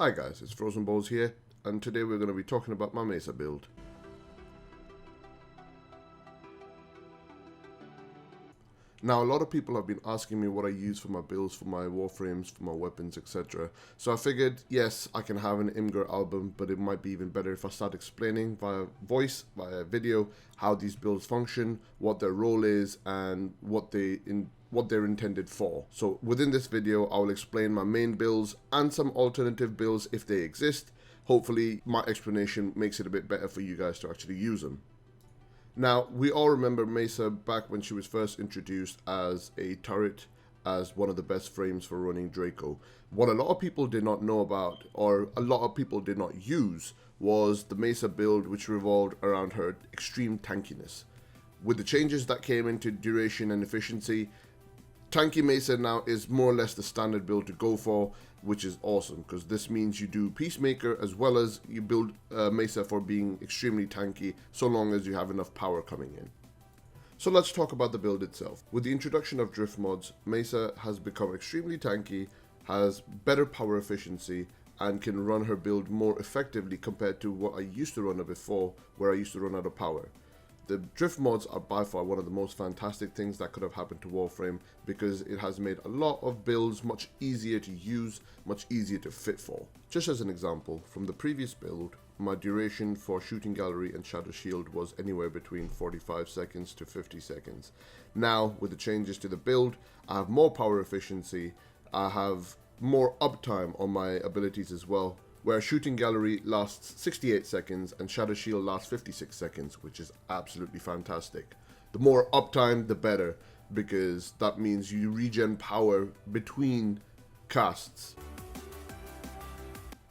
Hi guys, it's Frozenballz here, and today we're going to be talking about my Mesa build. Now, a lot of people have been asking me what I use for my builds, for my warframes, for my weapons, etc. So I figured, yes, I can have an Imgur album, but it might be even better if I start explaining via voice, via video, how these builds function, what their role is, and what they're intended for. So within this video, I will explain my main builds and some alternative builds if they exist. Hopefully, my explanation makes it a bit better for you guys to actually use them. Now, we all remember Mesa back when she was first introduced as a turret, as one of the best frames for running Draco. What a lot of people did not know about, or a lot of people did not use, was the Mesa build, which revolved around her extreme tankiness. With the changes that came into duration and efficiency, Tanky Mesa now is more or less the standard build to go for, which is awesome, because this means you do Peacemaker as well as you build Mesa for being extremely tanky, so long as you have enough power coming in. So let's talk about the build itself. With the introduction of drift mods, Mesa has become extremely tanky, has better power efficiency, and can run her build more effectively compared to what I used to run her before, where I used to run out of power. The drift mods are by far one of the most fantastic things that could have happened to Warframe, because it has made a lot of builds much easier to use, much easier to fit for. Just as an example, from the previous build, my duration for Shooting Gallery and Shadow Shield was anywhere between 45 seconds to 50 seconds. Now, with the changes to the build, I have more power efficiency, I have more uptime on my abilities as well, where Shooting Gallery lasts 68 seconds and Shadow Shield lasts 56 seconds, which is absolutely fantastic. The more uptime, the better, because that means you regen power between casts.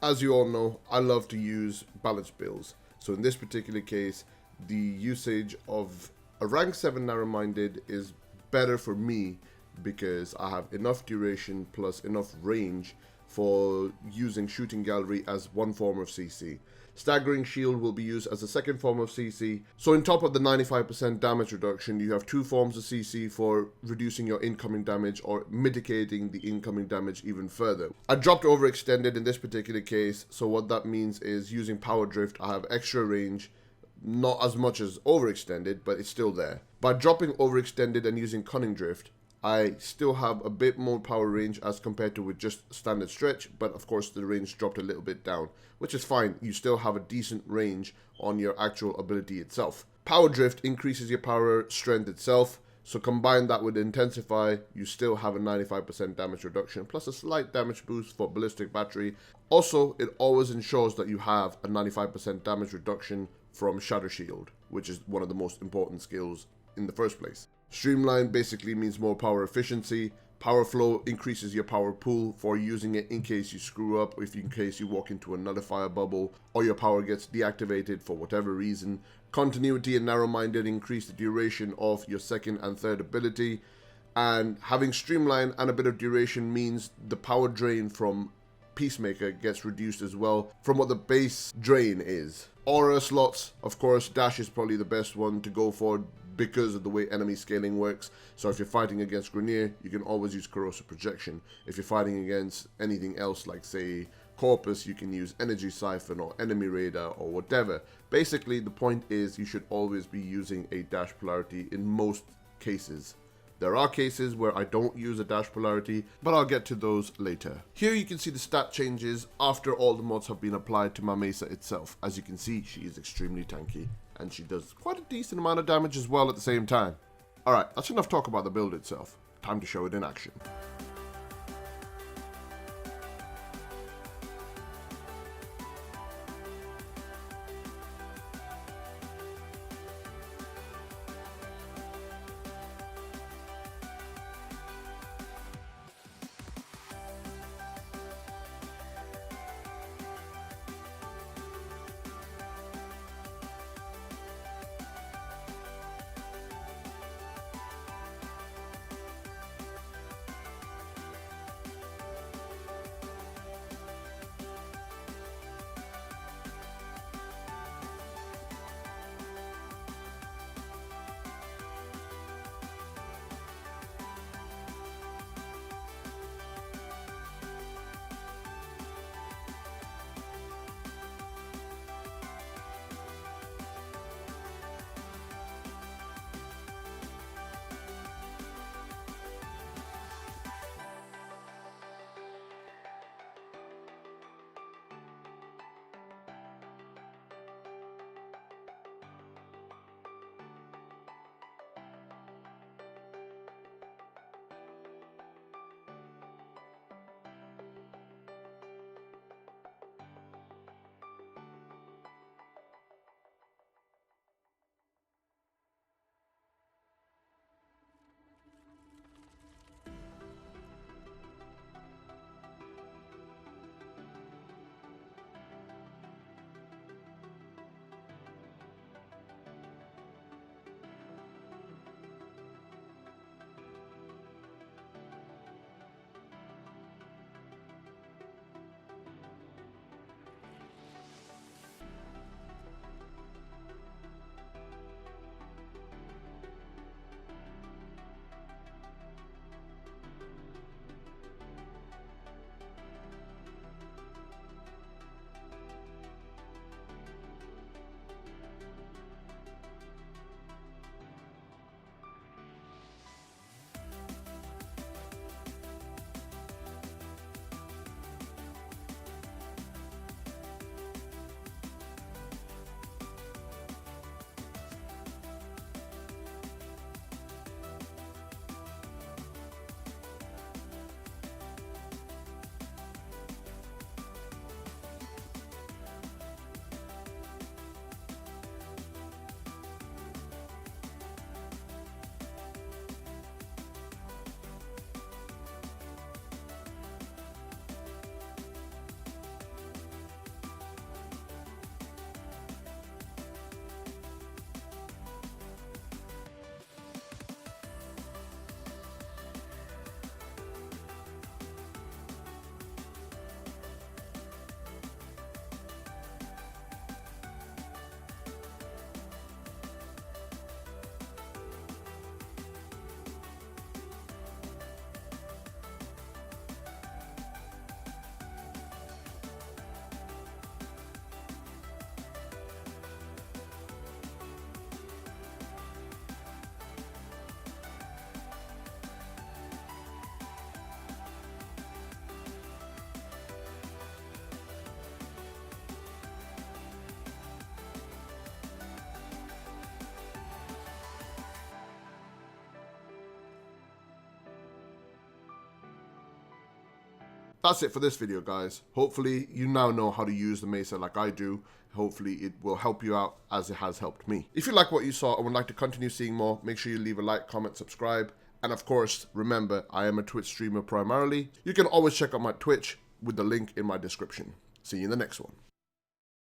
As you all know, I love to use balanced builds. So in this particular case, the usage of a rank 7 narrow-minded is better for me because I have enough duration plus enough range for using Shooting Gallery as one form of CC. Staggering Shield will be used as a second form of CC. So on top of the 95% damage reduction, you have two forms of CC for reducing your incoming damage or mitigating the incoming damage even further. I dropped Overextended in this particular case, so what that means is using Power Drift, I have extra range, not as much as Overextended, but it's still there. By dropping Overextended and using Cunning Drift, I still have a bit more power range as compared to with just standard stretch, but of course the range dropped a little bit down, which is fine. You still have a decent range on your actual ability itself. Power Drift increases your power strength itself, so combine that with Intensify, you still have a 95% damage reduction, plus a slight damage boost for Ballistic Battery. Also, it always ensures that you have a 95% damage reduction from Shadow Shield, which is one of the most important skills in the first place. Streamline basically means more power efficiency. Power Flow increases your power pool for using it in case you screw up, in case you walk into another fire bubble, or your power gets deactivated for whatever reason. Continuity and Narrow-minded increase the duration of your second and third ability. And having Streamline and a bit of duration means the power drain from Peacemaker gets reduced as well from what the base drain is. Aura slots, of course, Dash is probably the best one to go for because of the way enemy scaling works. So if you're fighting against Grenier, you can always use Corrosive Projection. If you're fighting against anything else, like say Corpus, you can use Energy Siphon or Enemy Radar or whatever. Basically, the point is you should always be using a dash polarity in most cases. There are cases where I don't use a dash polarity, but I'll get to those later. Here you can see the stat changes after all the mods have been applied to my Mesa itself. As you can see, she is extremely tanky, and she does quite a decent amount of damage as well at the same time. Alright, that's enough talk about the build itself. Time to show it in action. that's it for this video, guys. Hopefully you now know how to use the Mesa like I do. Hopefully it will help you out as it has helped me. If you like what you saw and would like to continue seeing more, make sure you leave a like, comment, subscribe. And of course, remember, I am a Twitch streamer primarily. You can always check out my Twitch with the link in my description. See you in the next one.